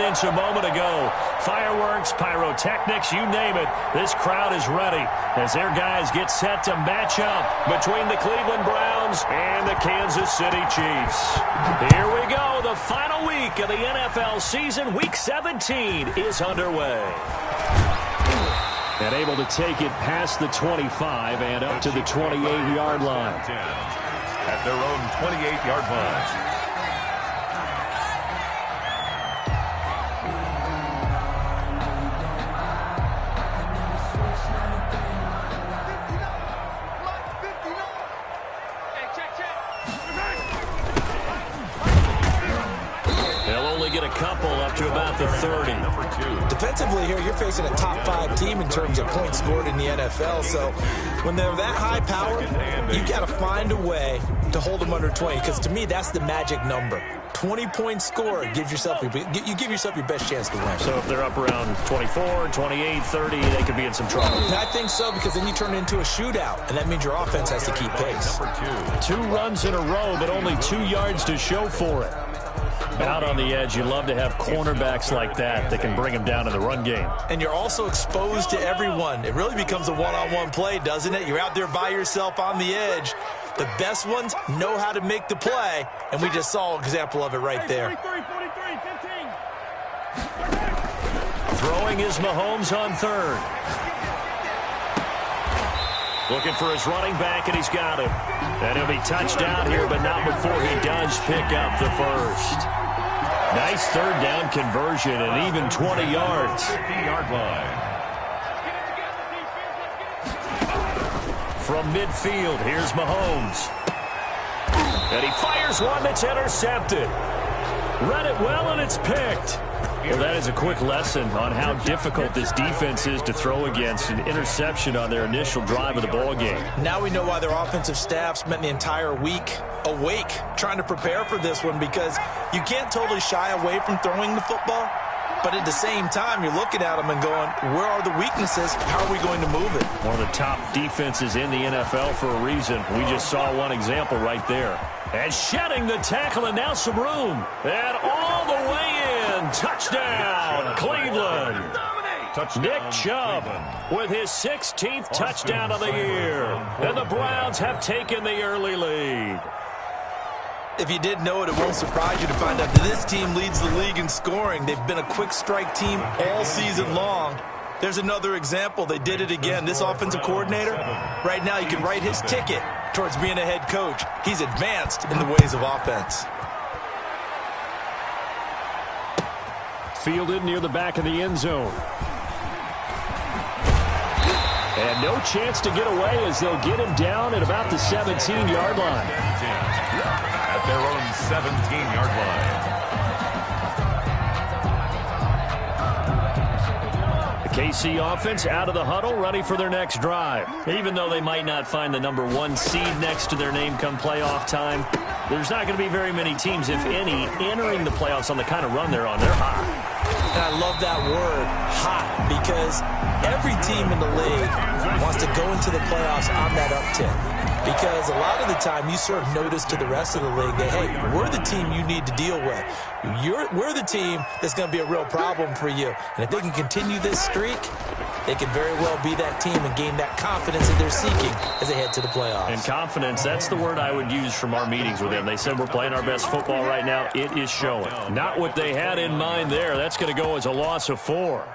audience a moment ago. Fireworks, pyrotechnics, you name it. This crowd is ready as their guys get set to match up between the Cleveland Browns and the Kansas City Chiefs. Here we go. The final week of the NFL season. Week 17 is underway. And able to take it past the 25 and up to the 28-yard line. At their own 28-yard line. Couple up to about the 30. Defensively here, you're facing a top 5 team in terms of points scored in the NFL. So when they're that high power, you got to find a way to hold them under 20. Because to me, that's the magic number. 20 points scored gives yourself you give yourself your best chance to win. So if they're up around 24, 28, 30, they could be in some trouble. I think so, because then you turn it into a shootout, and that means your offense has to keep pace. 2 runs in a row, but only 2 yards to show for it. Out on the edge, you love to have cornerbacks like that can bring them down in the run game. And you're also exposed to everyone. It really becomes a one-on-one play, doesn't it? You're out there by yourself on the edge. The best ones know how to make the play, and we just saw an example of it right there. Throwing is Mahomes on third. Looking for his running back, and he's got him. And he'll be touched down here, but not before he does pick up the first. Nice third down conversion and even 20 yards. 50-yard line. From midfield, here's Mahomes. And he fires one that's intercepted. Read it well, and it's picked. Well, that is a quick lesson on how difficult this defense is to throw against. An interception on their initial drive of the ball game. Now we know why their offensive staff spent the entire week awake trying to prepare for this one, because you can't totally shy away from throwing the football, but at the same time you're looking at them and going, where are the weaknesses? How are we going to move it? One of the top defenses in the NFL for a reason. We just saw one example right there. And shedding the tackle, and now some room. And all the way in. Touchdown, Cleveland. Nick Chubb with his 16th touchdown of the year. And the Browns have taken the early lead. If you didn't know it, it won't surprise you to find out that this team leads the league in scoring. They've been a quick strike team all season long. There's another example. They did it again. This offensive coordinator, right now you can write his ticket towards being a head coach. He's advanced in the ways of offense. Fielded near the back of the end zone. And no chance to get away as they'll get him down at about the 17-yard line. At their own 17-yard line. KC offense out of the huddle, ready for their next drive. Even though they might not find the number 1 seed next to their name come playoff time, there's not going to be very many teams, if any, entering the playoffs on the kind of run they're on. They're hot. And I love that word, hot, because every team in the league wants to go into the playoffs on that uptick. Because a lot of the time you serve notice to the rest of the league that, hey, we're the team you need to deal with. We're the team that's going to be a real problem for you. And if they can continue this streak, they can very well be that team and gain that confidence that they're seeking as they head to the playoffs. And confidence, that's the word I would use from our meetings with them. They said we're playing our best football right now. It is showing. Not what they had in mind there. That's going to go as a loss of 4.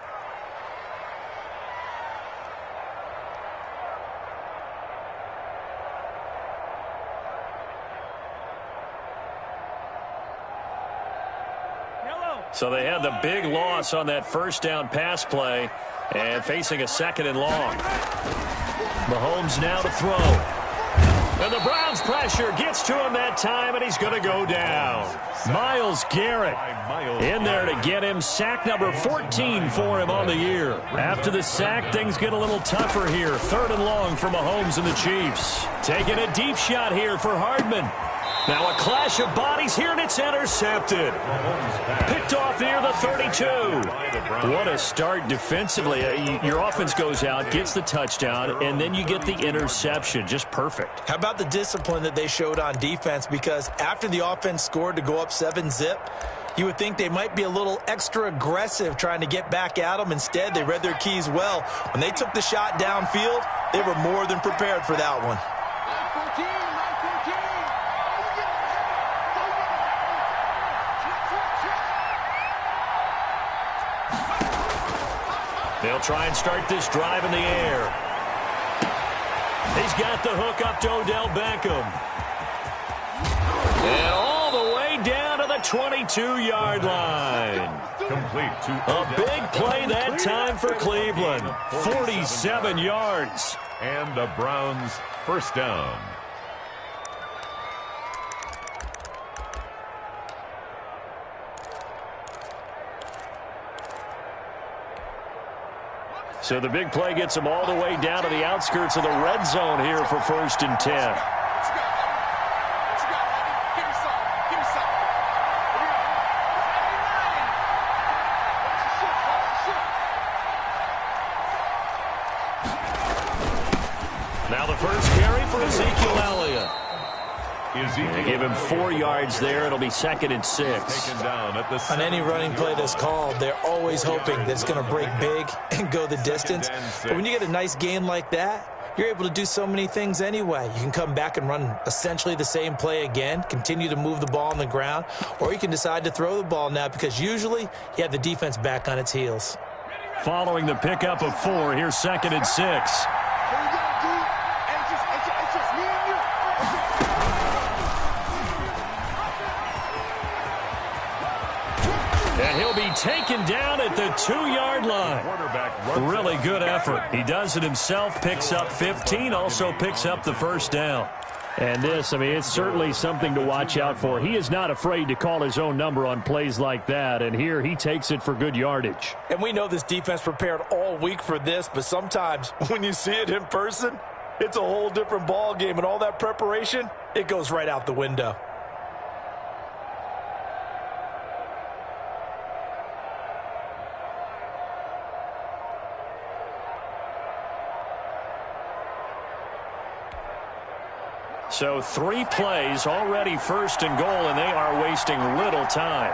So they had the big loss on that first down pass play and facing a 2nd and long. Mahomes now to throw. And the Browns pressure gets to him that time, and he's going to go down. Myles Garrett in there to get him. Sack number 14 for him on the year. After the sack, things get a little tougher here. 3rd and long for Mahomes and the Chiefs. Taking a deep shot here for Hardman. Now a clash of bodies here, and it's intercepted. Picked off near the 32. What a start defensively. Your offense goes out, gets the touchdown, and then you get the interception. Just perfect. How about the discipline that they showed on defense? Because after the offense scored to go up 7-zip, You would think they might be a little extra aggressive trying to get back at them. Instead, they read their keys well. When they took the shot downfield, they were more than prepared for that one. They'll try and start this drive in the air. He's got the hook up to Odell Beckham. And all the way down to the 22-yard line. Complete to A big play that time for Cleveland. 47 yards. And the Browns first down. So the big play gets them all the way down to the outskirts of the red zone here for 1st and 10. Now the first carry for Ezekiel Elliott. They give him 4 yards there. It'll be 2nd and 6. On any running play that's called, they're always hoping that it's going to break big and go the distance. But when you get a nice gain like that, you're able to do so many things anyway. You can come back and run essentially the same play again, continue to move the ball on the ground, or you can decide to throw the ball now because usually you have the defense back on its heels. Following the pickup of 4, here's 2nd and 6. And he'll be taken down at the 2-yard line. Really good effort. He does it himself, picks up 15, also picks up the first down. And this, I mean, it's certainly something to watch out for. He is not afraid to call his own number on plays like that, and here he takes it for good yardage. And we know this defense prepared all week for this, but sometimes when you see it in person, it's a whole different ball game, and all that preparation, it goes right out the window. So 3 plays, already 1st and goal, and they are wasting little time.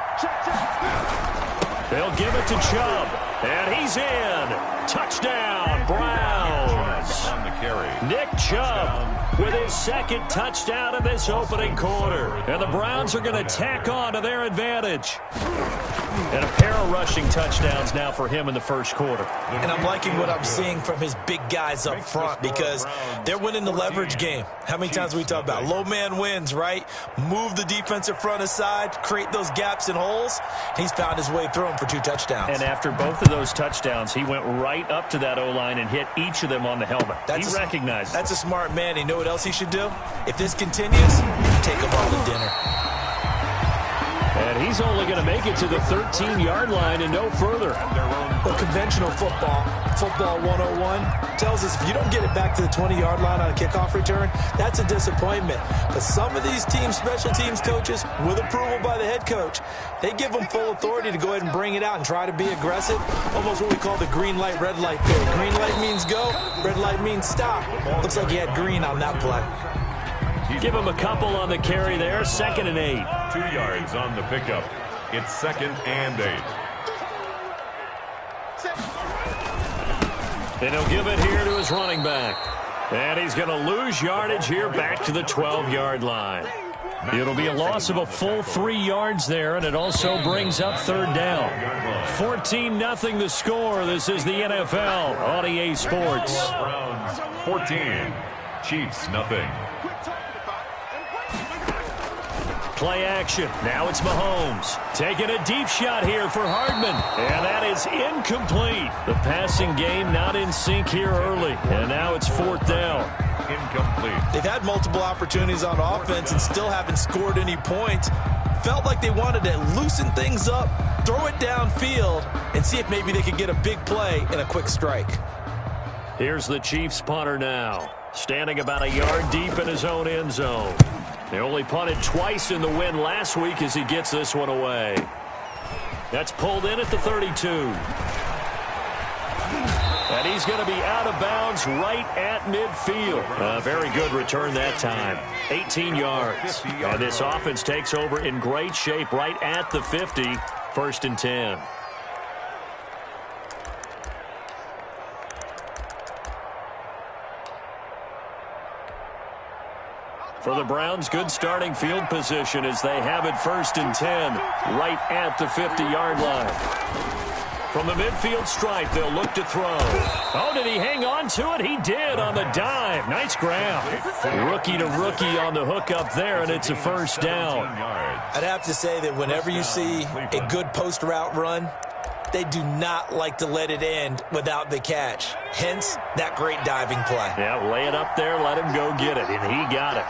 They'll give it to Chubb, and he's in. Touchdown, Browns. On the carry. Nick Chubb with his 2nd touchdown in this opening quarter. And the Browns are going to tack on to their advantage. And a pair of rushing touchdowns now for him in the 1st quarter. And I'm liking what I'm seeing from his big guys up front because they're winning the leverage game. How many times we talk about low man wins, right? Move the defensive front aside, create those gaps and holes. He's found his way through them for 2 touchdowns. And after both of those touchdowns, he went right up to that O-line and hit each of them on the helmet. He recognized it. That's a smart man. You know what else he should do? If this continues, take them all to dinner. And he's only going to make it to the 13-yard line and no further. Well, conventional football 101, tells us if you don't get it back to the 20-yard line on a kickoff return, that's a disappointment. But some of these team special teams coaches, with approval by the head coach, they give them full authority to go ahead and bring it out and try to be aggressive. Almost what we call the green light, red light theory. Green light means go, red light means stop. Looks like he had green on that play. Give him a couple on the carry there. 2nd and 8. 2 yards on the pickup. It's 2nd and 8. And he'll give it here to his running back. And he's going to lose yardage here back to the 12-yard line. It'll be a loss of a full 3 yards there, and it also brings up 3rd down. 14-0 the score. This is the NFL on EA Sports. Browns 14, Chiefs nothing. Play action. Now it's Mahomes. Taking a deep shot here for Hardman. And that is incomplete. The passing game not in sync here early. And now it's 4th down. Incomplete. They've had multiple opportunities on offense and still haven't scored any points. Felt like they wanted to loosen things up, throw it downfield, and see if maybe they could get a big play and a quick strike. Here's the Chiefs punter now. Standing about a yard deep in his own end zone. They only punted twice in the win last week as he gets this one away. That's pulled in at the 32. And he's going to be out of bounds right at midfield. A very good return that time. 18 yards. And this offense takes over in great shape right at the 50. 1st and 10. For the Browns, good starting field position as they have it 1st and 10 right at the 50-yard line. From the midfield stripe, they'll look to throw. Oh, did he hang on to it? He did on the dive. Nice grab. Rookie to rookie on the hook up there, and it's a 1st down. I'd have to say that whenever you see a good post route run, they do not like to let it end without the catch. Hence, that great diving play. Yeah, lay it up there, let him go get it, and he got it.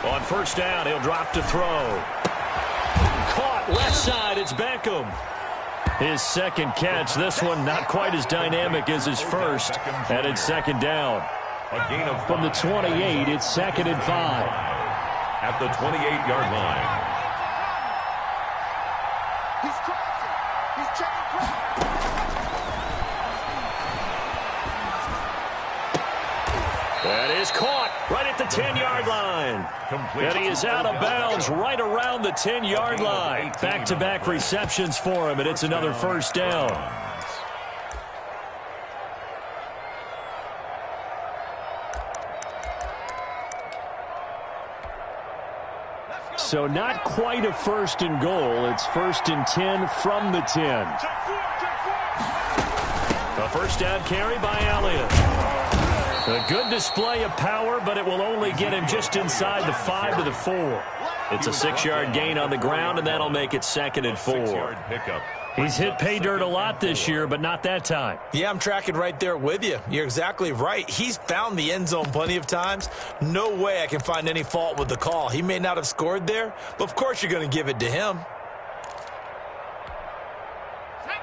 On 1st down, he'll drop to throw. Caught left side, it's Beckham. His 2nd catch, this one not quite as dynamic as his 1st, and it's 2nd down. From the 28, it's 2nd and 5. At the 28-yard line. He's crossing. He's checking crossing. That is caught right at the 10-yard line. And he is out of bounds right around the 10-yard line. Back-to-back receptions for him, and it's another 1st down. So not quite a 1st and goal. It's 1st and 10 from the 10. A 1st down carry by Elliott. A good display of power, but it will only get him just inside the 5 to the 4. It's a 6-yard gain on the ground, and that'll make it 2nd and 4. He's hit pay dirt a lot this year, but not that time. Yeah, I'm tracking right there with you. You're exactly right. He's found the end zone plenty of times. No way I can find any fault with the call. He may not have scored there, but of course you're going to give it to him.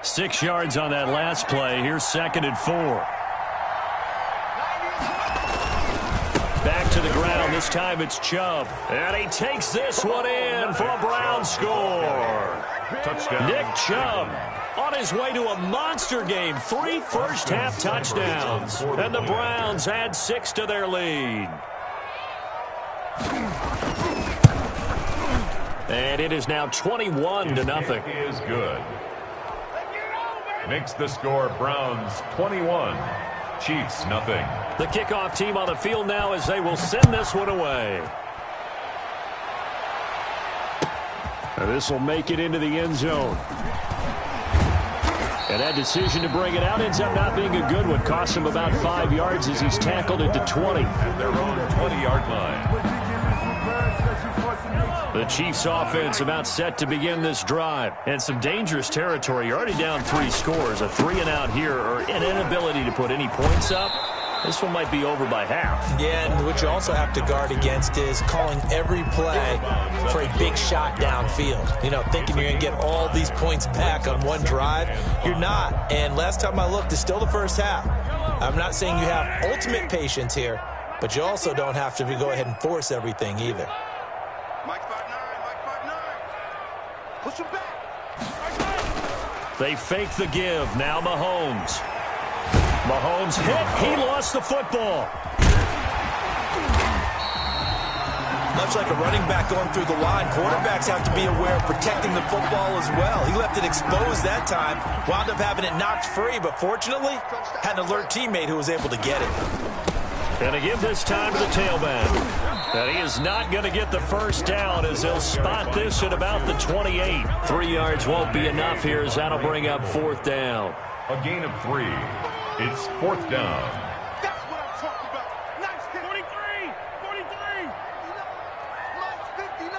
6 yards on that last play. Here's 2nd and 4. Back to the ground. This time it's Chubb. And he takes this one in for a Brown score. Touchdown. Nick Chubb on his way to a monster game. 3 first-half touchdowns. And the Browns add 6 to their lead. And it is now 21-0. He is good. Makes the score Browns 21. Chiefs nothing. The kickoff team on the field now as they will send this one away. And this will make it into the end zone. And that decision to bring it out ends up not being a good one. Costs him about 5 yards as he's tackled it to 20. At their own 20-yard line. The Chiefs offense about set to begin this drive. And some dangerous territory. You're already down 3 scores. A 3-and-out here or an inability to put any points up. This one might be over by half. Yeah, and what you also have to guard against is calling every play for a big shot downfield. You know, thinking you're going to get all these points back on one drive. You're not. And last time I looked, it's still the first half. I'm not saying you have ultimate patience here, but you also don't have to go ahead and force everything either. Mike 5'9", Mike 5'9". Push him back. They fake the give. Now Mahomes. Mahomes hit. He lost the football. Much like a running back going through the line, quarterbacks have to be aware of protecting the football as well. He left it exposed that time, wound up having it knocked free, but fortunately, had an alert teammate who was able to get it. And to give this time to the tailback. And he is not going to get the first down as he'll spot this at about the 28. 3 yards won't be enough here as that'll bring up 4th down. A gain of 3. It's 4th down. That's what I'm talking about. Nice hit. 43. 43. Mike's 59.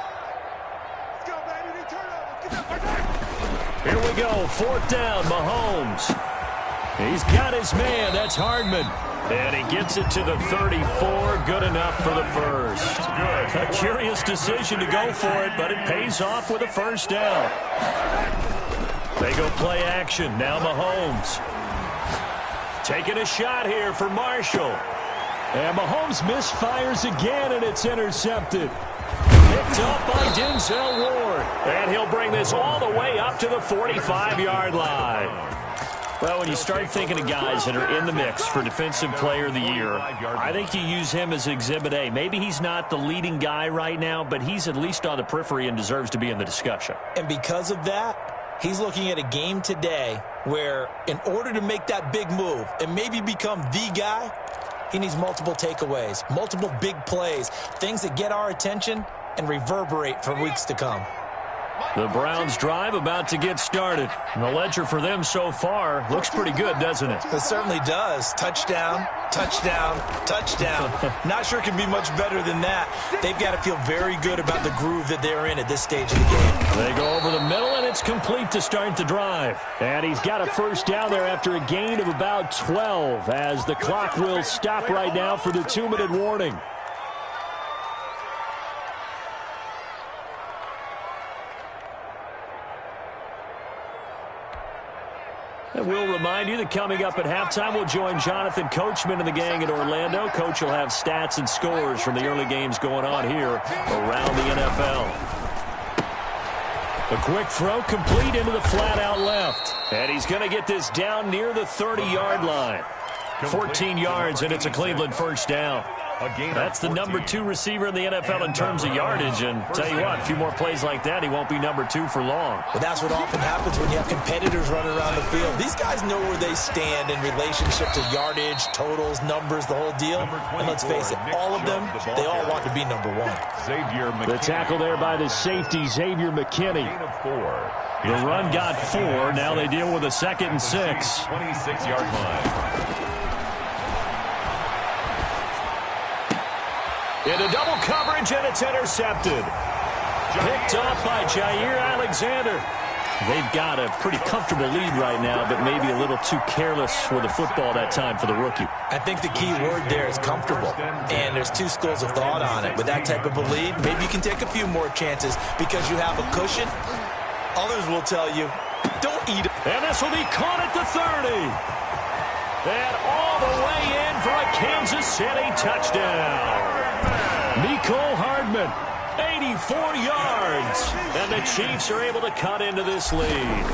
Let's go, baby. They turn over. Get that back. Here we go. 4th down. Mahomes. He's got his man. That's Hardman. And he gets it to the 34. Good enough for the first. A curious decision to go for it, but it pays off with a first down. They go play action. Now Mahomes. Taking a shot here for Marshall. And Mahomes misfires again, and it's intercepted. Picked up by Denzel Ward. And he'll bring this all the way up to the 45-yard line. Well, when you start thinking of guys that are in the mix for Defensive Player of the Year, I think you use him as Exhibit A. Maybe he's not the leading guy right now, but he's at least on the periphery and deserves to be in the discussion. And because of that, he's looking at a game today where in order to make that big move and maybe become the guy, he needs multiple takeaways, multiple big plays, things that get our attention and reverberate for weeks to come. The Browns drive about to get started. And the ledger for them so far looks pretty good, doesn't it? It certainly does. Touchdown, touchdown, touchdown. Not sure it can be much better than that. They've got to feel very good about the groove that they're in at this stage of the game. They go over the middle, and it's complete to start the drive. And he's got a first down there after a gain of about 12 as the clock will stop right now for the 2-minute warning. And we'll remind you that coming up at halftime, we'll join Jonathan Coachman and the gang in Orlando. Coach will have stats and scores from the early games going on here around the NFL. A quick throw complete into the flat out left. And he's going to get this down near the 30-yard line. 14 yards, and it's a Cleveland first down. That's the number 2 receiver in the NFL in terms of yardage, and tell you what, a few more plays like that, he won't be number 2 for long. Well, that's what often happens when you have competitors running around the field. These guys know where they stand in relationship to yardage, totals, numbers, the whole deal. And let's face it, all of them, they all want to be number 1. The tackle there by the safety, Xavier McKinney. The run got 4. Now they deal with a 2nd and 6. 26-yard line. Into double coverage, and it's intercepted. Picked off by Jair Alexander. They've got a pretty comfortable lead right now, but maybe a little too careless with the football that time for the rookie. I think the key word there is comfortable, and there's 2 schools of thought on it. With that type of a lead, maybe you can take a few more chances because you have a cushion. Others will tell you, don't eat it. And this will be caught at the 30. And all the way in for a Kansas City touchdown. Mecole Hardman, 84 yards. And the Chiefs are able to cut into this lead.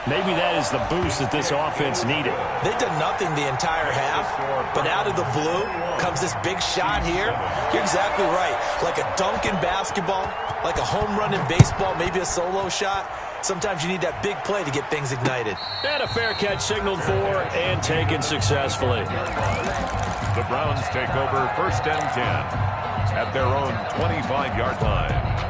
Maybe that is the boost that this offense needed. They've done nothing the entire half, but out of the blue comes this big shot here. You're exactly right. Like a dunk in basketball, like a home run in baseball, maybe a solo shot. Sometimes you need that big play to get things ignited. And a fair catch signaled for and taken successfully. The Browns take over 1st and 10 at their own 25-yard line.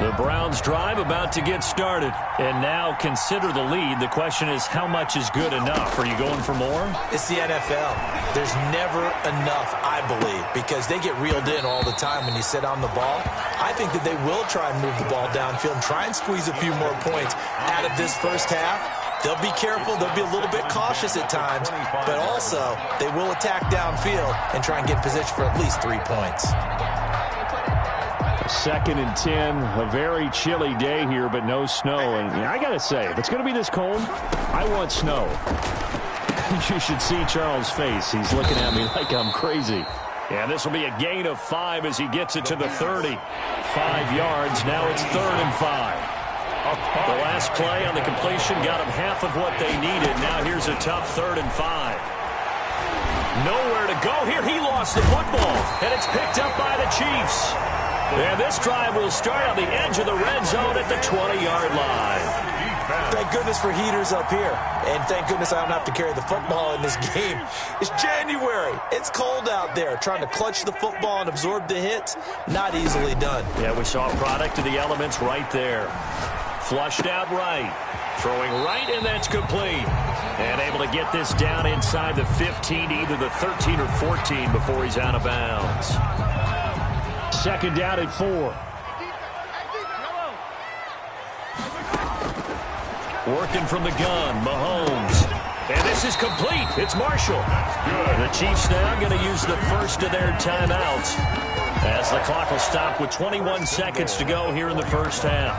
The Browns drive about to get started. And now consider the lead. The question is, how much is good enough? Are you going for more? It's the NFL. There's never enough, I believe, because they get reeled in all the time when you sit on the ball. I think that they will try and move the ball downfield and try and squeeze a few more points out of this first half. They'll be careful. They'll be a little bit cautious at times, but also they will attack downfield and try and get in position for at least 3 points. 2nd and 10, a very chilly day here, but no snow. And I got to say, if it's going to be this cold, I want snow. You should see Charles' face. He's looking at me like I'm crazy. And this will be a gain of 5 as he gets it to the 30. 5 yards. Now it's 3rd and 5. The last play on the completion got them half of what they needed. Now here's a tough 3rd and 5. Nowhere to go here. He lost the football, and it's picked up by the Chiefs. And this drive will start on the edge of the red zone at the 20-yard line. Thank goodness for heaters up here. And thank goodness I don't have to carry the football in this game. It's January. It's cold out there. Trying to clutch the football and absorb the hits, not easily done. Yeah, we saw a product of the elements right there. Flushed out right. Throwing right, and that's complete. And able to get this down inside the 15, either the 13 or 14 before he's out of bounds. 2nd down at 4. Working from the gun, Mahomes. And this is complete. It's Marshall. The Chiefs now going to use the first of their timeouts as the clock will stop with 21 seconds to go here in the first half.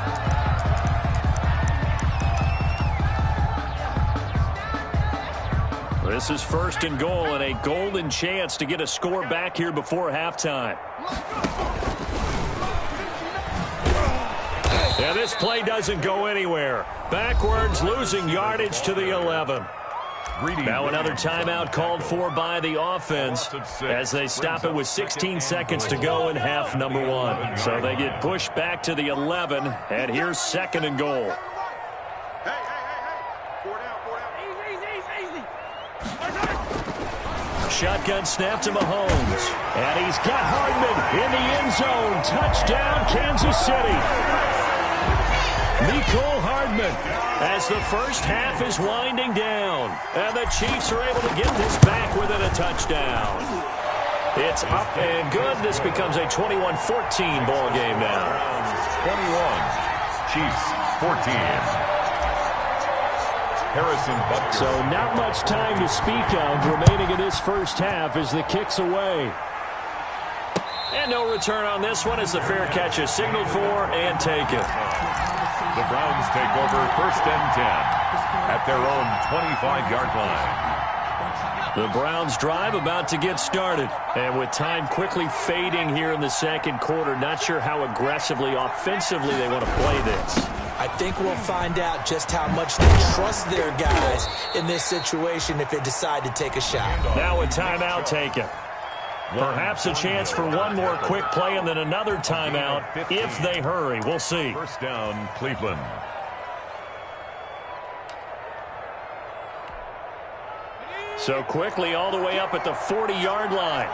This is 1st and goal and a golden chance to get a score back here before halftime. Yeah, this play doesn't go anywhere. Backwards, losing yardage to the 11. Now another timeout called for by the offense as they stop it with 16 seconds to go in half number 1. So they get pushed back to the 11, and here's 2nd and goal. Hey. 4 down. Easy. Shotgun snap to Mahomes. And he's got Hardman in the end zone. Touchdown, Kansas City. Mecole Hardman as the first half is winding down. And the Chiefs are able to get this back within a touchdown. It's up and good. This becomes a 21-14 ball game now. 21, Chiefs 14. Harrison Butker. So not much time to speak of remaining in this first half as the kick's away. And no return on this one as the fair catch is signaled for and taken. The Browns take over 1st and 10 at their own 25-yard line. The Browns drive about to get started. And with time quickly fading here in the second quarter, not sure how aggressively, offensively they want to play this. I think we'll find out just how much they trust their guys in this situation if they decide to take a shot. Now a timeout taken. Perhaps a chance for one more quick play and then another timeout if they hurry. We'll see. 1st down, Cleveland. So quickly all the way up at the 40-yard line.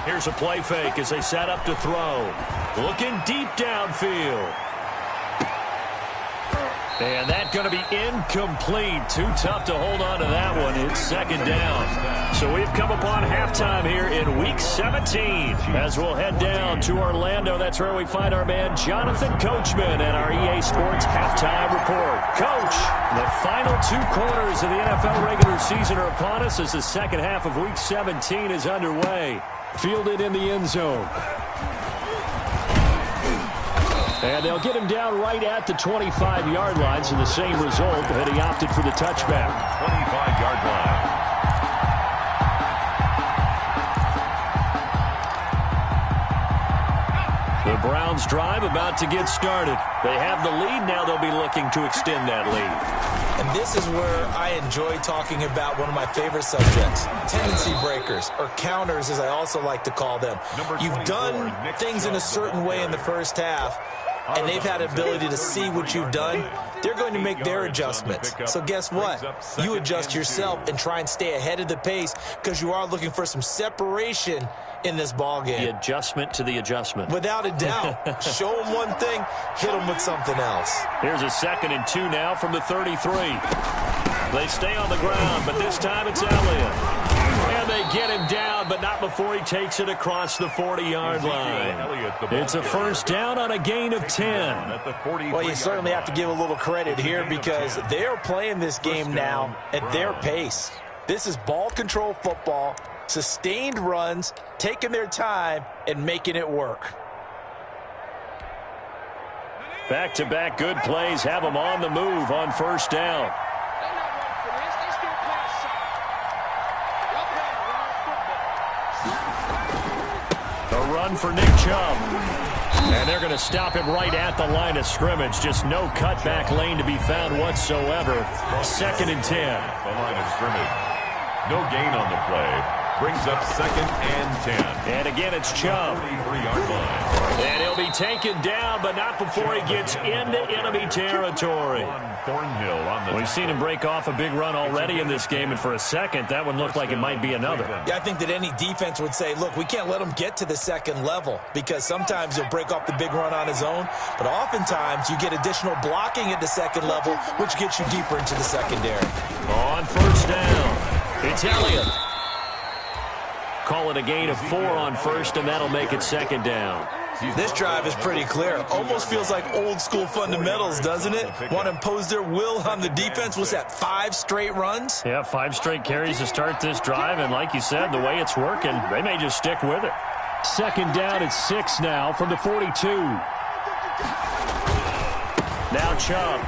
Here's a play fake as they set up to throw. Looking deep downfield. And that's going to be incomplete. Too tough to hold on to that one. It's 2nd down. So we've come upon halftime here in Week 17. As we'll head down to Orlando, that's where we find our man Jonathan Coachman and our EA Sports Halftime Report. Coach, the final 2 quarters of the NFL regular season are upon us as the second half of Week 17 is underway. Fielded in the end zone. And they'll get him down right at the 25-yard line, so the same result, but he opted for the touchback. 25-yard line. The Browns drive about to get started. They have the lead. Now they'll be looking to extend that lead. And this is where I enjoy talking about one of my favorite subjects, tendency breakers, or counters as I also like to call them. You've done things in a certain way in the first half, and they've had ability to see what you've done. They're going to make their adjustments. So guess what? You adjust yourself and try and stay ahead of the pace because you are looking for some separation in this ball game. The adjustment to the adjustment. Without a doubt. Show them one thing, hit them with something else. Here's a 2nd and 2 now from the 33. They stay on the ground, but this time it's Elliott. And they get him down, but not before he takes it across the 40-yard line. It's a 1st down on a gain of 10. Well, you certainly have to give a little credit here because they're playing this game now at their pace. This is ball control football, sustained runs, taking their time, and making it work. Back-to-back good plays have them on the move on 1st down. A run for Nick Chubb. And they're going to stop him right at the line of scrimmage. Just no cutback lane to be found whatsoever. 2nd and 10. The line of scrimmage. No gain on the play. Brings up 2nd and 10. And again, it's Chubb. 43-yard line. And he'll be taken down, but not before he gets into enemy territory. Thornhill on the We've seen him break off a big run already in this game, and for a second, that one looked like it might be another. Yeah, I think that any defense would say, look, we can't let him get to the 2nd level because sometimes he'll break off the big run on his own, but oftentimes you get additional blocking at the 2nd level, which gets you deeper into the secondary. On 1st down, it's Elliott. Call it a gain of 4 on 1st, and that'll make it 2nd down. This drive is pretty clear. Almost feels like old school fundamentals, doesn't it? Want to impose their will on the defense. Was that 5 straight runs? Yeah, 5 straight carries to start this drive, and like you said, the way it's working, they may just stick with it. 2nd down at 6 now from the 42. Now Chubb.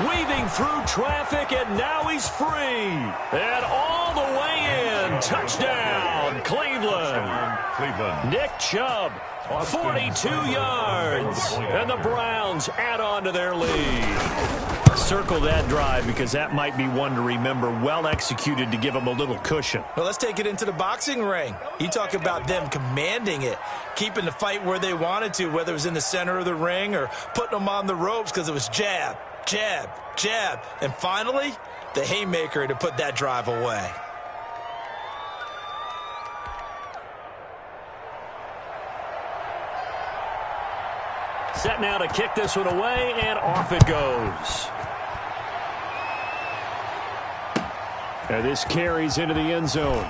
Weaving through traffic, and now he's free. And all the way in. Touchdown, Cleveland. Nick Chubb, 42 yards. And the Browns add on to their lead. Circle that drive because that might be one to remember. Well executed to give them a little cushion. Well, let's take it into the boxing ring. You talk about them commanding it, keeping the fight where they wanted to, whether it was in the center of the ring or putting them on the ropes because it was jab, jab, jab. And finally, the haymaker to put that drive away. Set now to kick this one away, and off it goes. And this carries into the end zone.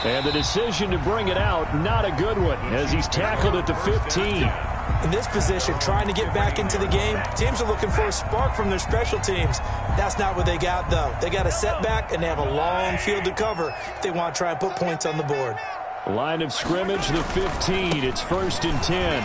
And the decision to bring it out, not a good one, as he's tackled at the 15. In this position, trying to get back into the game, teams are looking for a spark from their special teams. That's not what they got, though. They got a setback, and they have a long field to cover if they want to try and put points on the board. Line of scrimmage, the 15. It's 1st and 10.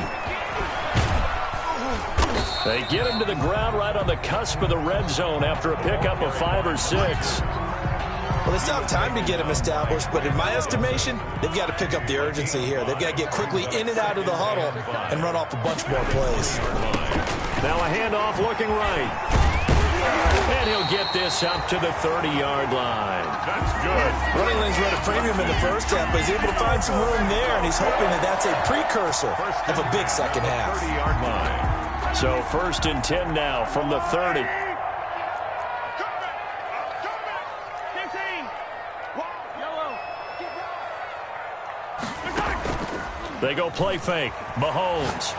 They get him to the ground right on the cusp of the red zone after a pickup of 5 or 6. Well, they still have time to get him established, but in my estimation, they've got to pick up the urgency here. They've got to get quickly in and out of the huddle and run off a bunch more plays. Now a handoff looking right. And he'll get this up to the 30-yard line. That's good. Running lanes were at a premium in the first half, but he's able to find some room there, and he's hoping that that's a precursor of a big second half. 30-yard line. So 1st and 10 now from the 30. They go play fake. Mahomes.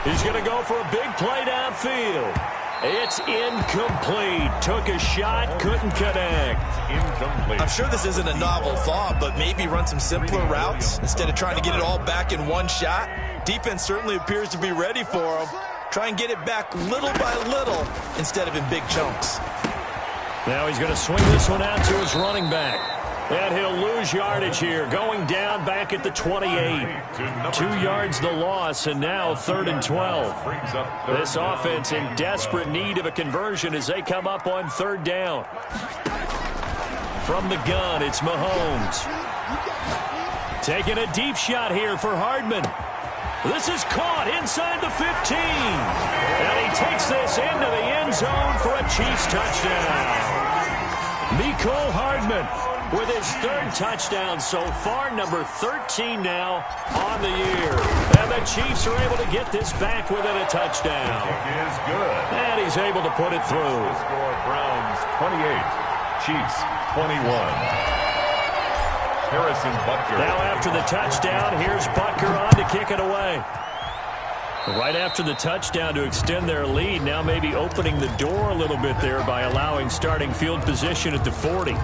He's going to go for a big play downfield. It's incomplete. Took a shot, couldn't connect. Incomplete. I'm sure this isn't a novel thought, but maybe run some simpler routes instead of trying to get it all back in one shot. Defense certainly appears to be ready for him. Try and get it back little by little instead of in big chunks. Now he's going to swing this one out to his running back. And he'll lose yardage here, going down back at the 28. 2 yards the loss, and now 3rd and 12. This offense in desperate need of a conversion as they come up on 3rd down. From the gun, it's Mahomes. Taking a deep shot here for Hardman. This is caught inside the 15. And he takes this into the end zone for a Chiefs touchdown. Mecole Hardman with his 3rd touchdown so far, number 13 now on the year. And the Chiefs are able to get this back within a touchdown. It is good. And he's able to put it through. The score, Browns 28, Chiefs 21. Harrison Butker. Now after the touchdown, here's Butker on to kick it away. Right after the touchdown to extend their lead, now maybe opening the door a little bit there by allowing starting field position at the 40.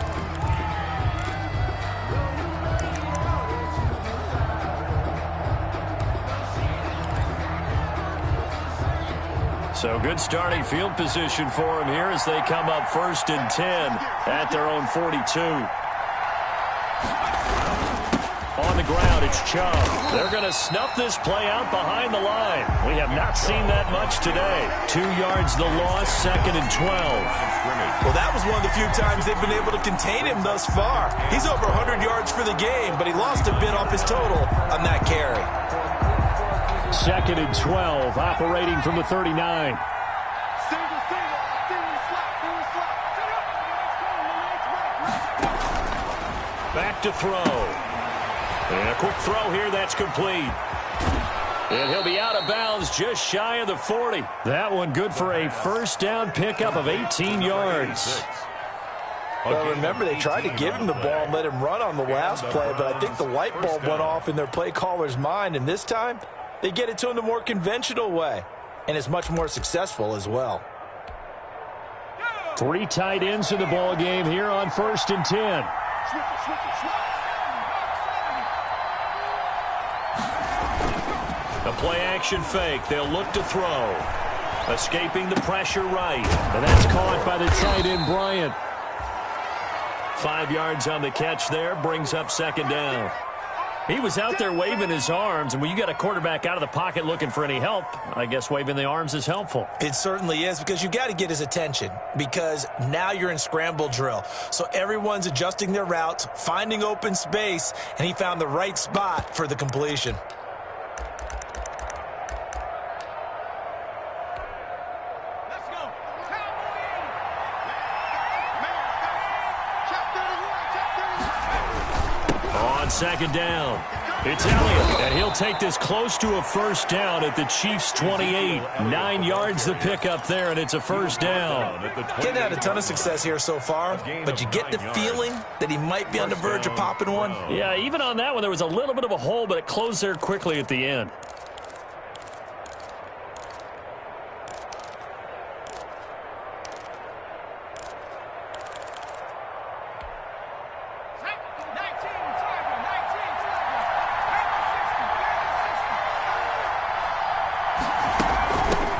So good starting field position for them here as they come up 1st and 10 at their own 42. On the ground, it's Chubb. They're going to snuff this play out behind the line. We have not seen that much today. 2 yards the loss, 2nd and 12. Well, that was one of the few times they've been able to contain him thus far. He's over 100 yards for the game, but he lost a bit off his total on that carry. 2nd and 12, operating from the 39. Back to throw. And a quick throw here, that's complete. And he'll be out of bounds just shy of the 40. That one good for a 1st down pickup of 18 yards. Well, remember, they tried to give him the ball and let him run on the last play, but I think the light bulb went off in their play caller's mind, and this time they get it to him the more conventional way, and it's much more successful as well. 3 tight ends in the ball game here on 1st and 10. A play-action fake. They'll look to throw. Escaping the pressure right. And that's caught by the tight end, Bryant. 5 yards on the catch there. Brings up 2nd down. He was out there waving his arms, and when you got a quarterback out of the pocket looking for any help, I guess waving the arms is helpful. It certainly is, because you got to get his attention, because now you're in scramble drill. So everyone's adjusting their routes, finding open space, and he found the right spot for the completion. On second down, it's Elliott, and he'll take this close to a first down at the Chiefs' 28. 9 yards the pickup there, and it's a first down. Getting had a ton of success here so far, but you get the feeling that he might be on the verge of popping one. Yeah, even on that one, there was a little bit of a hole, but it closed there quickly at the end.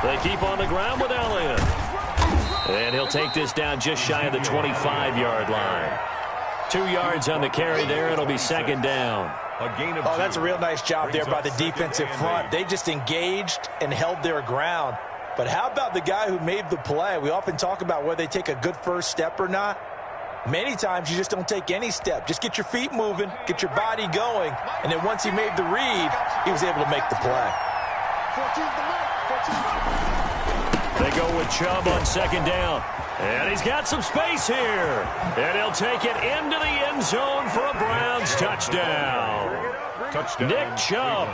They keep on the ground with Elliott. And he'll take this down just shy of the 25-yard line. 2 yards on the carry there. It'll be second down. Oh, that's a real nice job there by the defensive front. They just engaged and held their ground. But how about the guy who made the play? We often talk about whether they take a good first step or not. Many times you just don't take any step. Just get your feet moving, get your body going, and then once he made the read, he was able to make the play. They go with Chubb on second down. And he's got some space here. And he'll take it into the end zone for a Browns touchdown. Nick Chubb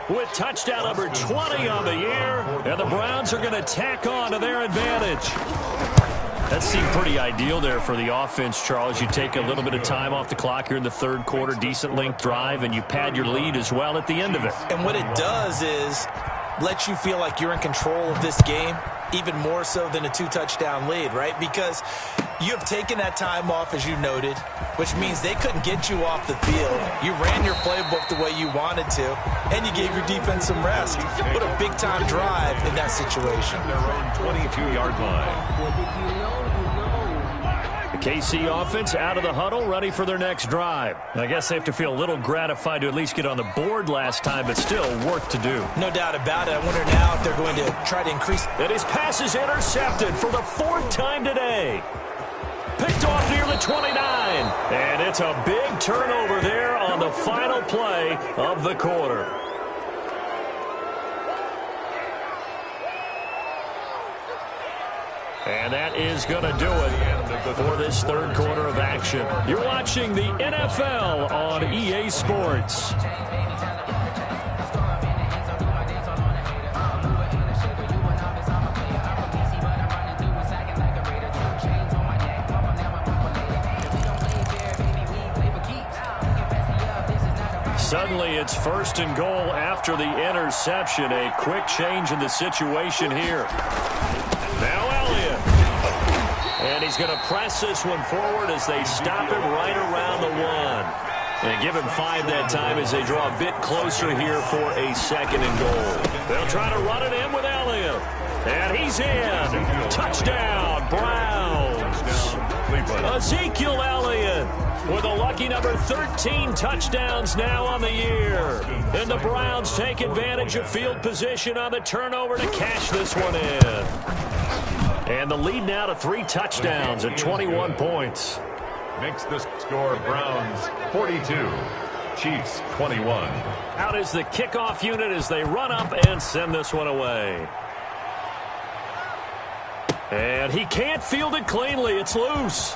with touchdown number 20 on the year. And the Browns are going to tack on to their advantage. That seemed pretty ideal there for the offense, Charles. You take a little bit of time off the clock here in the third quarter, decent length drive, and you pad your lead as well at the end of it. And what it does is let you feel like you're in control of this game, even more so than a 2-touchdown lead, right? Because you have taken that time off, as you noted, which means they couldn't get you off the field. You ran your playbook the way you wanted to, and you gave your defense some rest. What a big-time drive in that situation. Their own 22-yard line. The KC offense out of the huddle, ready for their next drive. I guess they have to feel a little gratified to at least get on the board last time, but still work to do. No doubt about it. I wonder now if they're going to try to increase. And his pass is intercepted for the 4th time today. Picked off near the 29. And it's a big turnover there on the final play of the quarter. And that is going to do it for this third quarter of action. You're watching the NFL on EA Sports. Suddenly it's first and goal after the interception. A quick change in the situation here. Now Elliott. And he's going to press this one forward as they stop him right around the 1. And give him 5 that time as they draw a bit closer here for a second and goal. They'll try to run it in with Elliott. And he's in. Touchdown, Browns. Ezekiel Elliott with a lucky number 13 touchdowns now on the year. And the Browns take advantage of field position on the turnover to cash this one in. And the lead now to 3 touchdowns at 21 points. Makes the score Browns 42, Chiefs 21. Out is the kickoff unit as they run up and send this one away. And he can't field it cleanly. It's loose.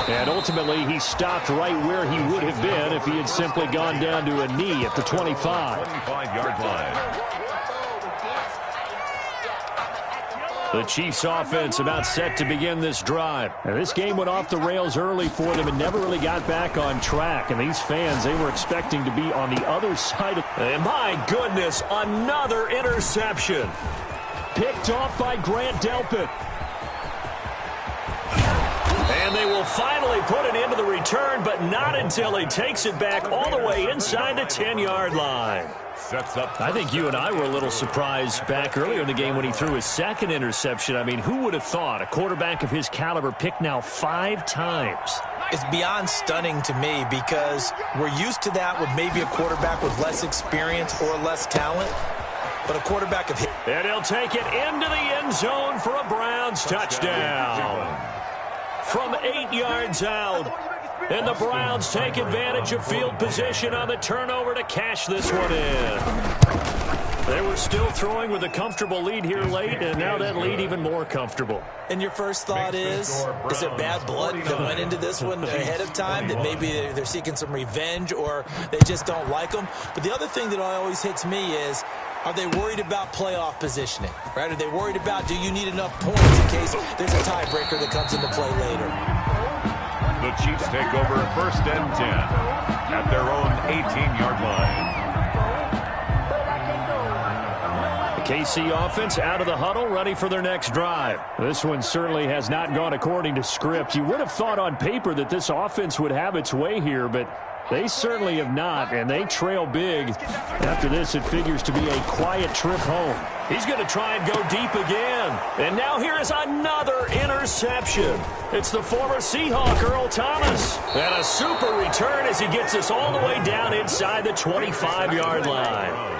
And ultimately, he stopped right where he would have been if he had simply gone down to a knee at the 25. 25-yard line. The Chiefs offense about set to begin this drive. And this game went off the rails early for them and never really got back on track. And these fans, they were expecting to be on the other side of... And my goodness, another interception. Picked off by Grant Delpit. And they will finally put it into the return, but not until he takes it back all the way inside the 10-yard line. Sets up. I think you and I were a little surprised back earlier in the game when he threw his second interception. I mean, who would have thought a quarterback of his caliber picked now 5 times? It's beyond stunning to me because we're used to that with maybe a quarterback with less experience or less talent. But a quarterback of his... And he'll take it into the end zone for a Browns touchdown. From 8 yards out. And the Browns take advantage of field position on the turnover to cash this one in. They were still throwing with a comfortable lead here late, and now that lead even more comfortable. And your first thought is there bad blood that went into this one ahead of time, that maybe they're seeking some revenge or they just don't like them? But the other thing that always hits me is, are they worried about playoff positioning? Right? Are they worried about, do you need enough points in case there's a tiebreaker that comes into play later? The Chiefs take over 1st and 10 at their own 18-yard line. The KC offense out of the huddle, ready for their next drive. This one certainly has not gone according to script. You would have thought on paper that this offense would have its way here, but they certainly have not, and they trail big. After this, it figures to be a quiet trip home. He's going to try and go deep again. And now here is another interception. It's the former Seahawk, Earl Thomas. And a super return as he gets us all the way down inside the 25-yard line.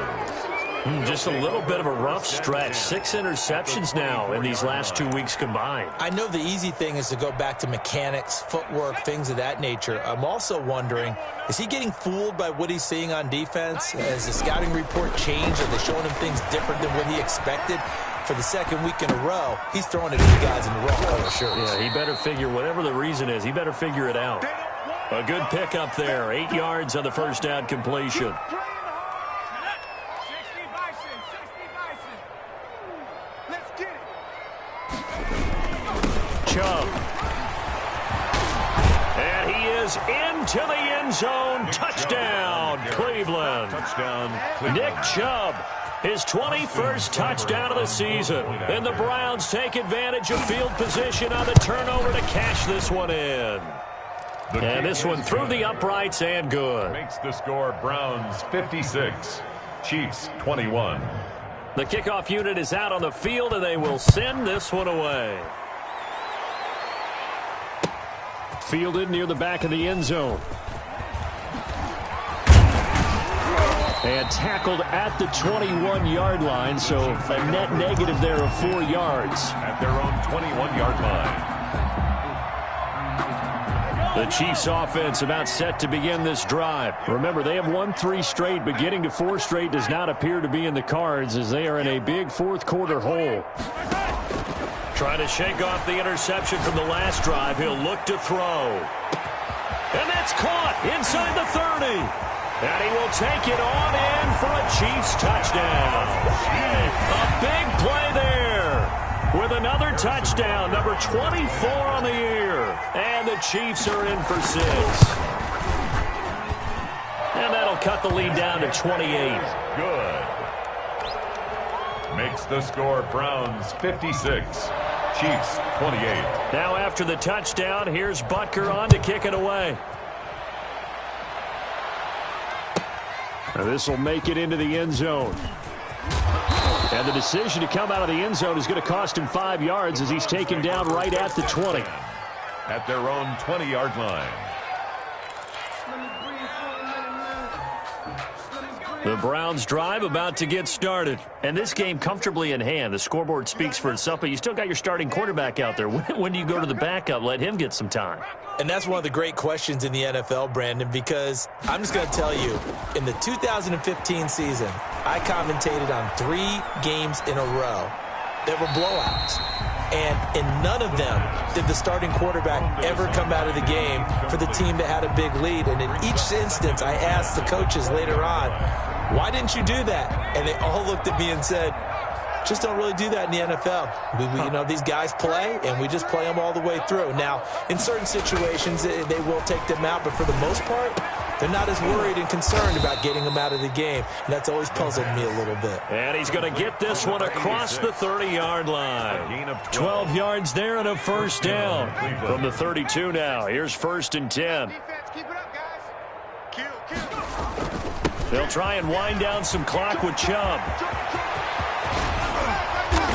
Just a little bit of a rough stretch. 6 interceptions now in these last 2 weeks combined. I know the easy thing is to go back to mechanics, footwork, things of that nature. I'm also wondering, is he getting fooled by what he's seeing on defense? Has the scouting report changed? Are they showing him things different than what he expected? For the second week in a row, he's throwing it at the guys in the wrong color shirts. Yeah, he better figure, whatever the reason is, he better figure it out. A good pickup there. 8 yards on the first down completion. Chubb. And he is into the end zone. Touchdown, Cleveland. Touchdown, Cleveland. Nick Chubb, his 21st touchdown of the season. And the Browns take advantage of field position on the turnover to cash this one in. And this one through the uprights and good. Makes the score Browns 56, Chiefs 21. The kickoff unit is out on the field, and they will send this one away. Fielded near the back of the end zone. And tackled at the 21-yard line, so a net negative there of 4 yards. At their own 21-yard line. The Chiefs offense about set to begin this drive. Remember, they have won 3 straight, but getting to 4 straight does not appear to be in the cards as they are in a big fourth quarter hole. Trying to shake off the interception from the last drive. He'll look to throw. And that's caught inside the 30. And he will take it on in for a Chiefs touchdown. A big play there. With another touchdown, number 24 on the year. And the Chiefs are in for 6. And that'll cut the lead down to 28. Good. Makes the score Browns 56, Chiefs 28. Now after the touchdown, here's Butker on to kick it away. Now this will make it into the end zone. And the decision to come out of the end zone is going to cost him 5 yards as he's taken down right at the 20. At their own 20-yard line. The Browns drive about to get started. And this game comfortably in hand. The scoreboard speaks for itself, but you still got your starting quarterback out there. When do you go to the backup? Let him get some time. And that's one of the great questions in the NFL, Brandon, because I'm just going to tell you, in the 2015 season, I commentated on 3 games in a row that were blowouts. And in none of them did the starting quarterback ever come out of the game for the team that had a big lead. And in each instance, I asked the coaches later on, why didn't you do that? And they all looked at me and said, just don't really do that in the NFL. You know, these guys play, and we just play them all the way through. Now, in certain situations, they will take them out, but for the most part, they're not as worried and concerned about getting them out of the game. And that's always puzzled me a little bit. And he's going to get this one across the 30-yard line. 12 yards there and a first down. From the 32 now, here's 1st and 10. Defense, keep it up, guys. Kill. They'll try and wind down some clock with Chubb.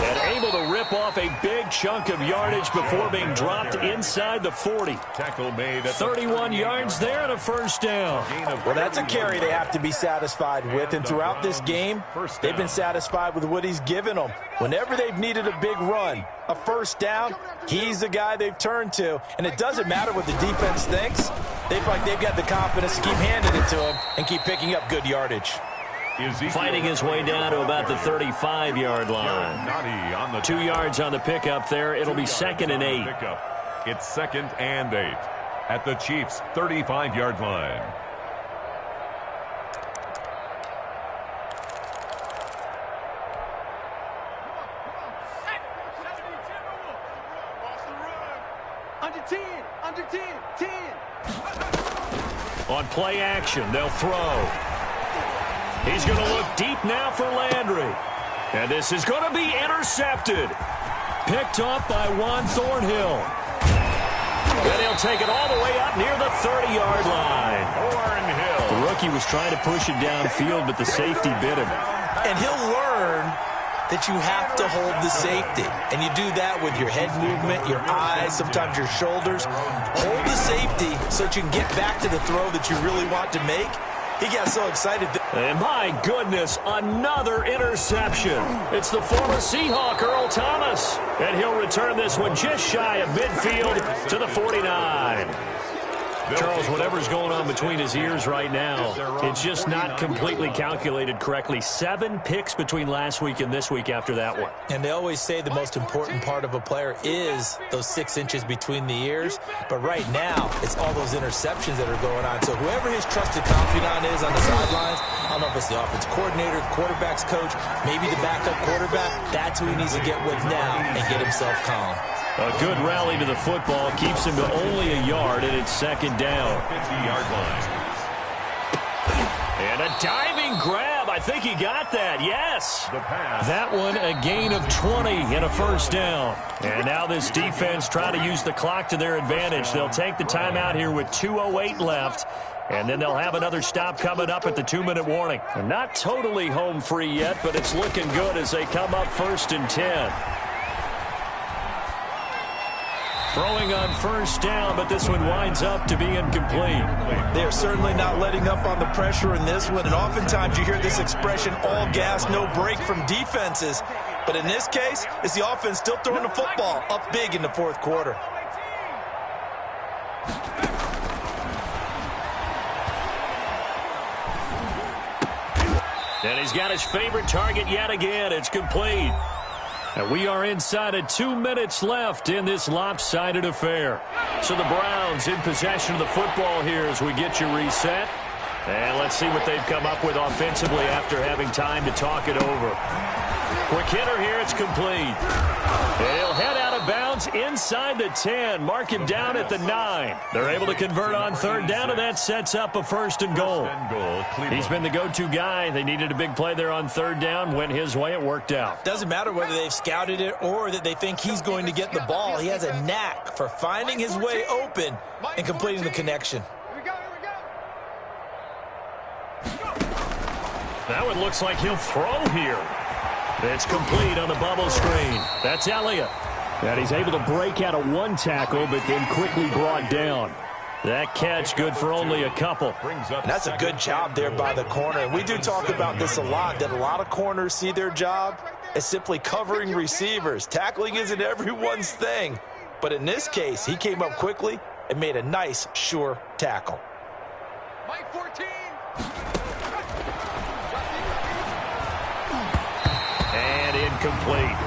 And able to rip off a big chunk of yardage before being dropped inside the 40. Tackle made at 31 yards there and a first down. Well, that's a carry they have to be satisfied with, and throughout this game, they've been satisfied with what he's given them. Whenever they've needed a big run, a first down, he's the guy they've turned to. And it doesn't matter what the defense thinks. They feel like they've got the confidence to keep handing it to him and keep picking up good yardage. Fighting his way down to about the 35-yard line. 2 yards on the pickup there. It'll be 2nd and 8. It's 2nd and 8 at the Chiefs' 35-yard line. Under 10, under 10, 10. On play action, they'll throw. He's going to look deep now for Landry. And this is going to be intercepted. Picked off by Juan Thornhill. And he'll take it all the way up near the 30-yard line. Thornhill. The rookie was trying to push it downfield, but the safety bit him. And he'll learn that you have to hold the safety. And you do that with your head movement, your eyes, sometimes your shoulders. Hold the safety so that you can get back to the throw that you really want to make. He got so excited. And my goodness, another interception. It's the former Seahawk, Earl Thomas. And he'll return this one just shy of midfield to the 49. Charles, whatever's going on between his ears right now, it's just not completely calculated correctly. 7 picks between last week and this week after that one. And they always say the most important part of a player is those 6 inches between the ears. But right now, it's all those interceptions that are going on. So whoever his trusted confidant is on the sidelines, I don't know if it's the offense coordinator, the quarterback's coach, maybe the backup quarterback, that's who he needs to get with now and get himself calm. A good rally to the football keeps him to only a yard, and it's 2nd down. 50-yard line. And a diving grab. I think he got that. Yes. The pass. That one a gain of 20 and a first down. And now this defense trying to use the clock to their advantage. They'll take the timeout here with 2:08 left. And then they'll have another stop coming up at the 2-minute warning. And not totally home free yet, but it's looking good as they come up 1st and 10. Throwing on first down, but this one winds up to be incomplete. They're certainly not letting up on the pressure in this one, and oftentimes you hear this expression, all gas, no break from defenses. But in this case, it's the offense still throwing the football up big in the 4th quarter. And he's got his favorite target yet again. It's complete. And we are inside of 2 minutes left in this lopsided affair. So the Browns in possession of the football here as we get you reset. And let's see what they've come up with offensively after having time to talk it over. Quick hitter here, it's complete. And he'll head out of bounds inside the 10. Mark him down at the 9. They're able to convert on 3rd down, and that sets up a 1st and goal. He's been the go-to guy. They needed a big play there on 3rd down. Went his way, it worked out. Doesn't matter whether they've scouted it or that they think he's going to get the ball. He has a knack for finding his way open and completing the connection. That one looks like he'll throw here. It's complete on the bubble screen. That's Elliott. And he's able to break out of 1 tackle, but then quickly brought down. That catch good for only a couple. That's a good job there by the corner. We do talk about this a lot, that a lot of corners see their job as simply covering receivers. Tackling isn't everyone's thing. But in this case, he came up quickly and made a nice, sure tackle. Mike 14. And incomplete.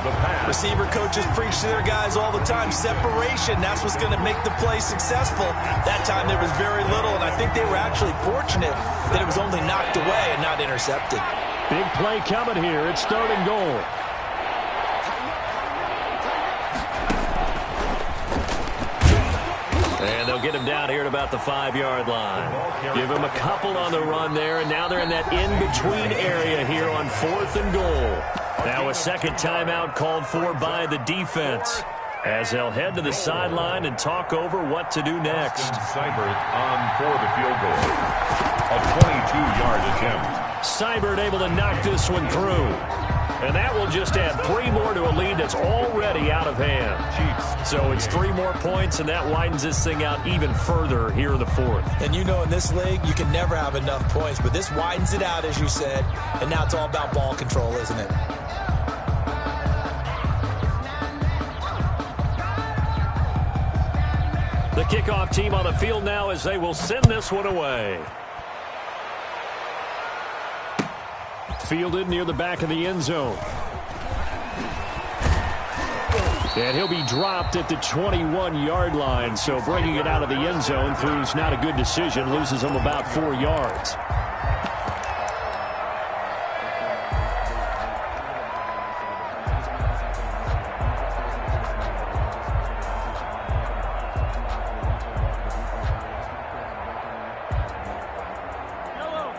The pass. Receiver coaches preach to their guys all the time. Separation, that's what's going to make the play successful. That time there was very little, and I think they were actually fortunate that it was only knocked away and not intercepted. Big play coming here. It's 3rd and goal. And they'll get him down here at about the 5-yard line. Give him a couple on the run there, and now they're in that in-between area here on 4th and goal. Now a 2nd timeout called for by the defense as they'll head to the sideline and talk over what to do next. Seibert on for the field goal. A 22-yard attempt. Seibert able to knock this one through. And that will just add 3 more to a lead that's already out of hand. So it's 3 more points, and that widens this thing out even further here in the 4th. And you know in this league, you can never have enough points, but this widens it out, as you said, and now it's all about ball control, isn't it? The kickoff team on the field now as they will send this one away. Fielded near the back of the end zone. And he'll be dropped at the 21-yard line. So bringing it out of the end zone proves not a good decision. Loses him about 4 yards.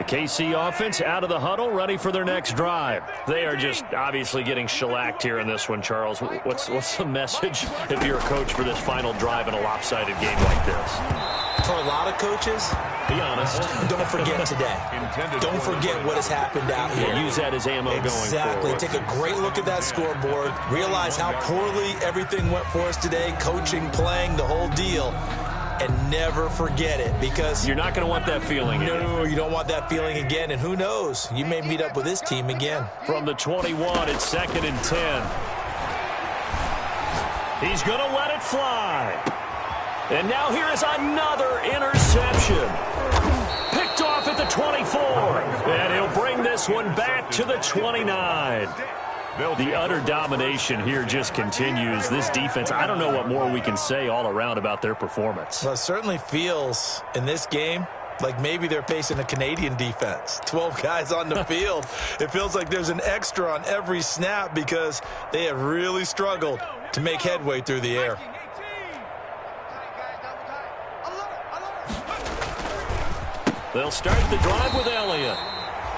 KC offense out of the huddle, ready for their next drive. They are just obviously getting shellacked here in this one, Charles. What's the message if you're a coach for this final drive in a lopsided game like this? For a lot of coaches, be honest. Don't forget today. Don't forget what has happened out here. Use that as ammo going forward. Exactly. Take a great look at that scoreboard. Realize how poorly everything went for us today. Coaching, playing, the whole deal. And never forget it, because you're not going to want that feeling again. No, you don't want that feeling again. And who knows? You may meet up with this team again. From the 21, it's 2nd and 10. He's going to let it fly. And now here is another interception. Picked off at the 24. And he'll bring this one back to the 29. The utter domination here just continues. This defense, I don't know what more we can say all around about their performance. Well, it certainly feels in this game like maybe they're facing a Canadian defense. 12 guys on the field. It feels like there's an extra on every snap because they have really struggled to make headway through the air. They'll start the drive with Elliott.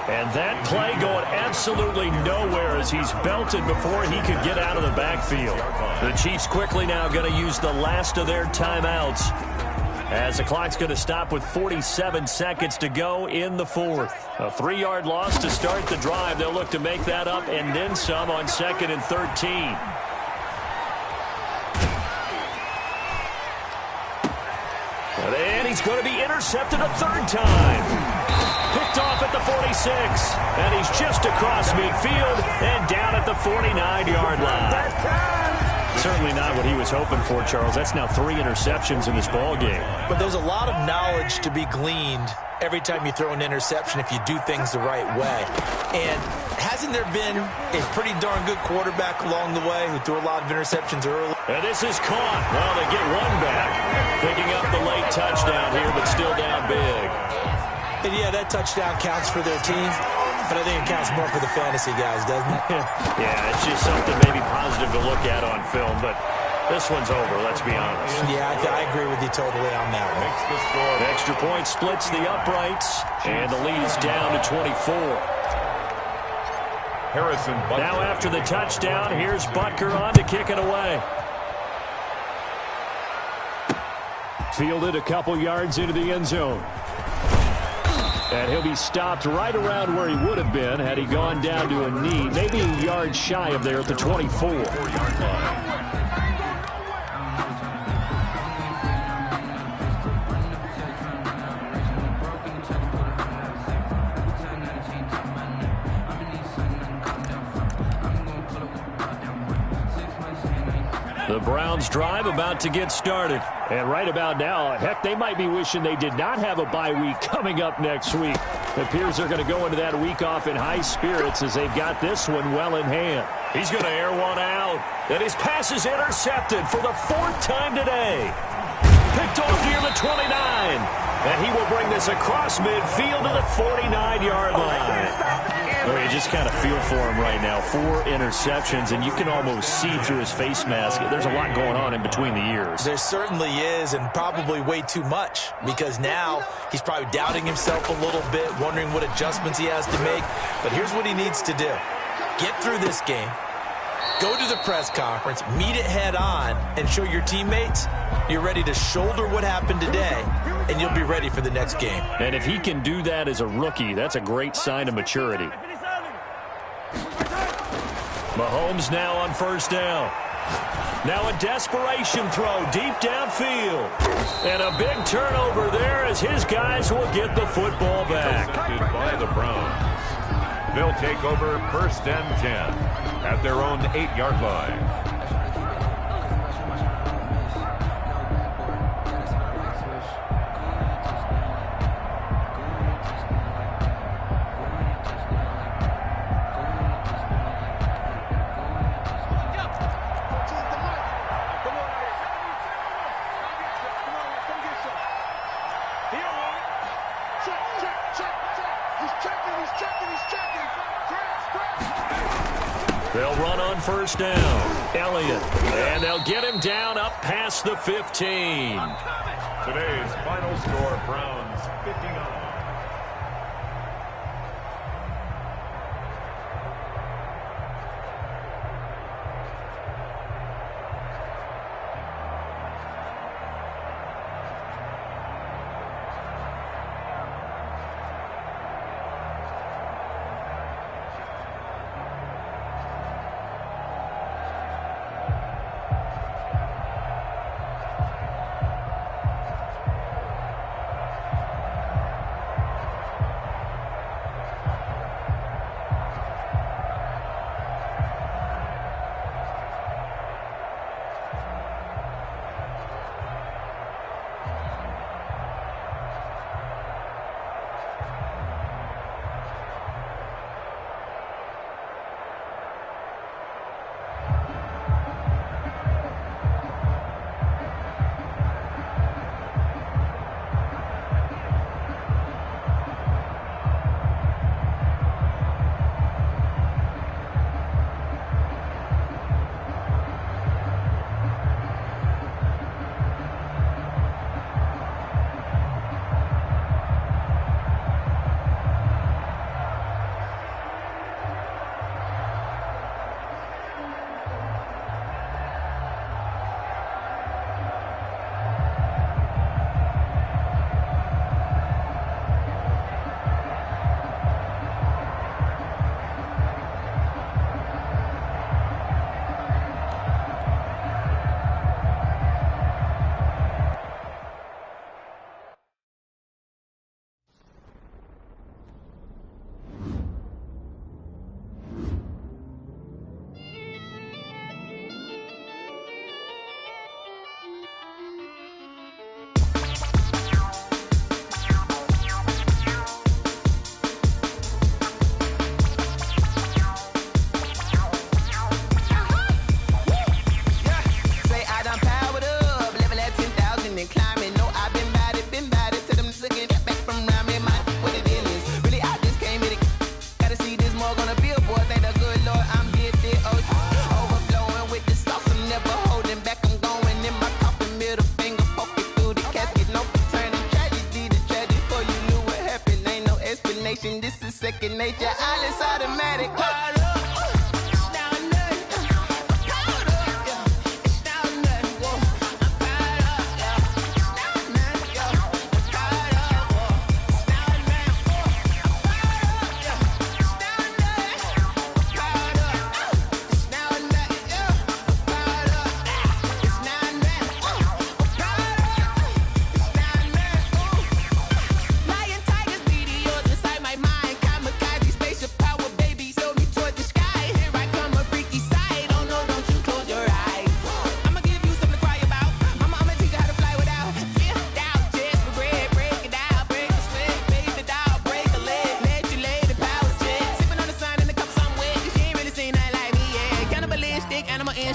And that play going absolutely nowhere as he's belted before he could get out of the backfield. The Chiefs quickly now going to use the last of their timeouts as the clock's going to stop with 47 seconds to go in the 4th. A 3-yard loss to start the drive. They'll look to make that up and then some on 2nd and 13. And he's going to be intercepted a 3rd time. Picked off at the 46, and he's just across midfield and down at the 49-yard line. Certainly not what he was hoping for, Charles. That's now 3 interceptions in this ball game. But there's a lot of knowledge to be gleaned every time you throw an interception if you do things the right way. And hasn't there been a pretty darn good quarterback along the way who threw a lot of interceptions early? And this is caught. Well, they get one back, picking up the late touchdown here, but still down big. And yeah, that touchdown counts for their team, but I think it counts more for the fantasy guys, doesn't it? Yeah, it's just something maybe positive to look at on film, but this one's over, let's be honest. Yeah, I agree with you totally on that one. Makes the score. The extra point splits the uprights, and the lead is down to 24. Harrison Butker. Now after the touchdown, here's Butker on to kick it away. Fielded a couple yards into the end zone. And he'll be stopped right around where he would have been had he gone down to a knee, maybe a yard shy of there at the 24. 4-yard line. The Browns drive about to get started. And right about now, heck, they might be wishing they did not have a bye week coming up next week. It appears they're going to go into that week off in high spirits as they've got this one well in hand. He's going to air one out. And his pass is intercepted for the 4th time today. Picked off near the 29. And he will bring this across midfield to the 49-yard line. Well, you just kind of feel for him right now. 4 interceptions, and you can almost see through his face mask. There's a lot going on in between the ears. There certainly is, and probably way too much, because now he's probably doubting himself a little bit, wondering what adjustments he has to make. But here's what he needs to do. Get through this game, Go to the press conference, meet it head on, and show your teammates you're ready to shoulder what happened today, and you'll be ready for the next game. And if he can do that as a rookie, that's a great sign of maturity. Mahomes now on first down. Now a desperation throw deep downfield. And a big turnover there as his guys will get the football back. Intercepted by the Browns. They'll take over first and 10 at their own 8-yard line. They'll run on first down. Elliott. And they'll get him down up past the 15. Today's final score, Browns 59. Second nature, all is automatic.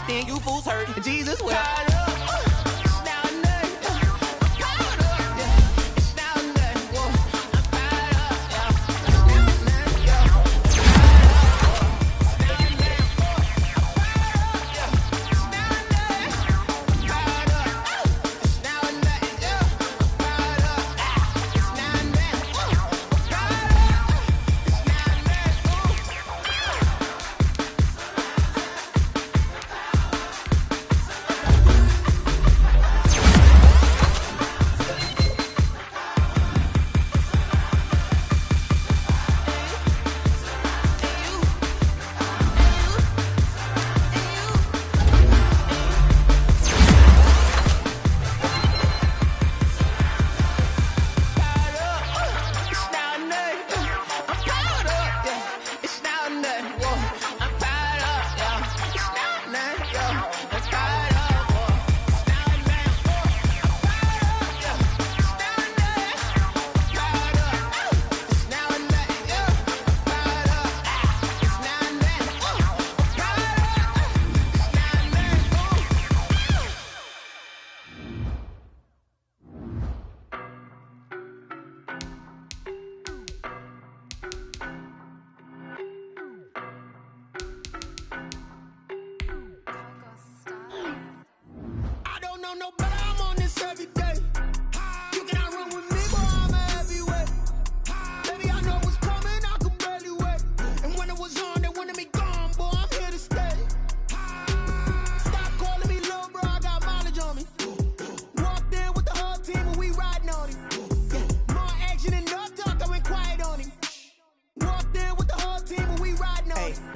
You fools hurt. Jesus will.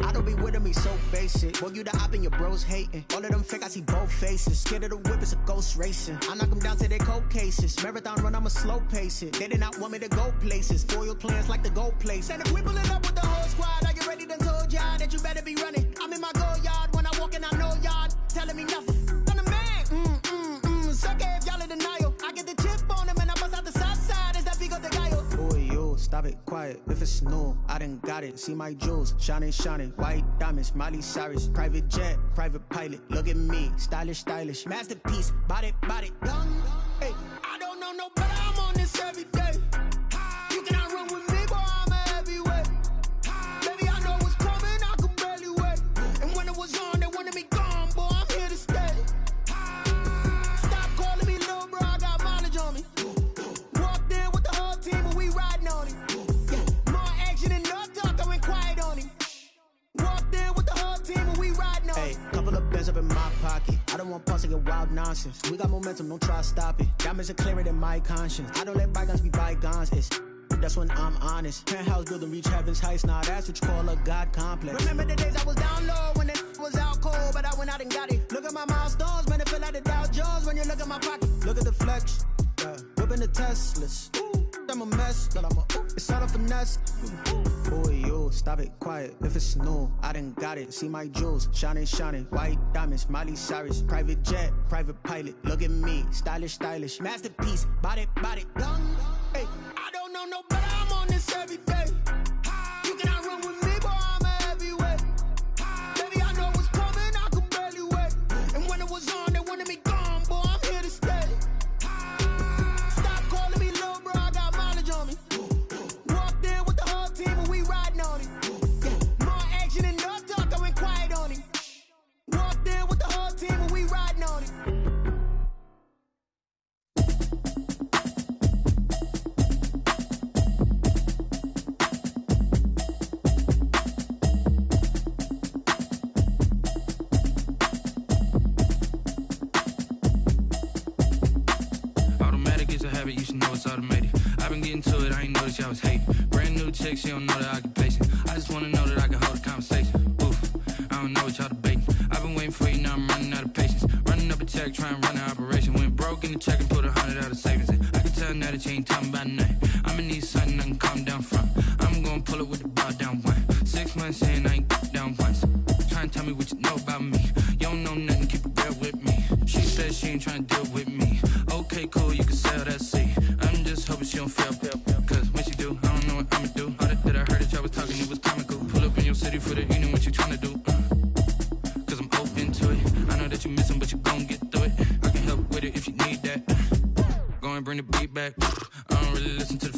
I don't be with him, he's so basic. Boy, you the op and your bros hating. All of them fake, I see both faces. Scared of the whip, it's a ghost racing. I knock them down to their cold cases. Marathon run, I'ma slow pace it. They did not want me to go places. Foil plans like the gold place. And if we pulling up with the whole squad, I get ready to told y'all that you better be running. I'm in my go yard. When I walk in, I know y'all telling me nothing. I'm the man. Suck it if y'all in denial. I get the chip on him and I bust out the south side. Is that big of the guy? Boy, yo, stop it, quiet. If it's new, I done got it. See my jewels, shining, white diamonds, Miley Cyrus, private jet, private pilot. Look at me, stylish, masterpiece, body, young. Hey, I don't know no better. I'm on this every day. You cannot run with me, boy. I'm a heavyweight. Baby, I know what's coming. I could barely wait. And when it was on, they wanted me gone, boy. I'm here to stay. Stop calling me little bro. I got mileage on me. Walked in with the whole team, and we riding on it. More action and no talk. I went quiet on him. Walked in with the whole team, and we riding on it. Hey, couple of bands up in my pocket. I don't want pulse to get wild nonsense. We got momentum, don't try to stop it. Diamonds are clearer than my conscience. I don't let bygones be bygones. That's when I'm honest. Penthouse building reach heaven's heights. Now that's what you call a God complex. Remember the days I was down low when it was out cold, but I went out and got it. Look at my milestones, man, it feel like the Dow Jones when you look at my pocket. Look at the flex, whipping the Teslas. I'm a mess, but it's all a finesse. Boy, yo, stop it, quiet. If it's new, I done got it. See my jewels, shining, white diamonds, Miley Cyrus, private jet, private pilot. Look at me, stylish, masterpiece, body, young. Hey, I don't know no better. I'm on this every day. You cannot run with me, boy. I'm a heavyweight. Baby, I know what's coming. I could barely wait. And when it was on, they wanted me gone, boy. I'm here to stay. Stop calling me little bro. I got mileage on me. Walked in with the whole team, and we riding on it. More action and no talk. I went quiet on him. Walked in with the whole team, and we riding on it. You should know it's automated. I've been getting to it, I ain't noticed y'all was hating. Brand new chick, she don't know the occupation. I just wanna know that I can hold a conversation. Oof, I don't know what y'all debating. I've been waiting for you, now I'm running out of patience. Running up a check, trying to run an operation. Went broke in the check and put 100 out of savings in. I can tell now that you ain't talking about nothing. I'ma need something I can calm down from. I'm gonna pull it with the bar down one. 6 months in, I ain't down once. Trying to tell me what you know about me. You don't know nothing, keep it real with me. She said she ain't trying to deal with me. Okay, cool, you can sell that seat. I'm just hoping she don't fail. Cause when she do, I don't know what I'ma do. All that I heard that y'all was talking, it was comical. Pull up in your city for the evening, what you trying to do? Cause I'm open to it. I know that you missing, but you gon' get through it. I can help with it if you need that. Go and bring the beat back. I don't really listen to the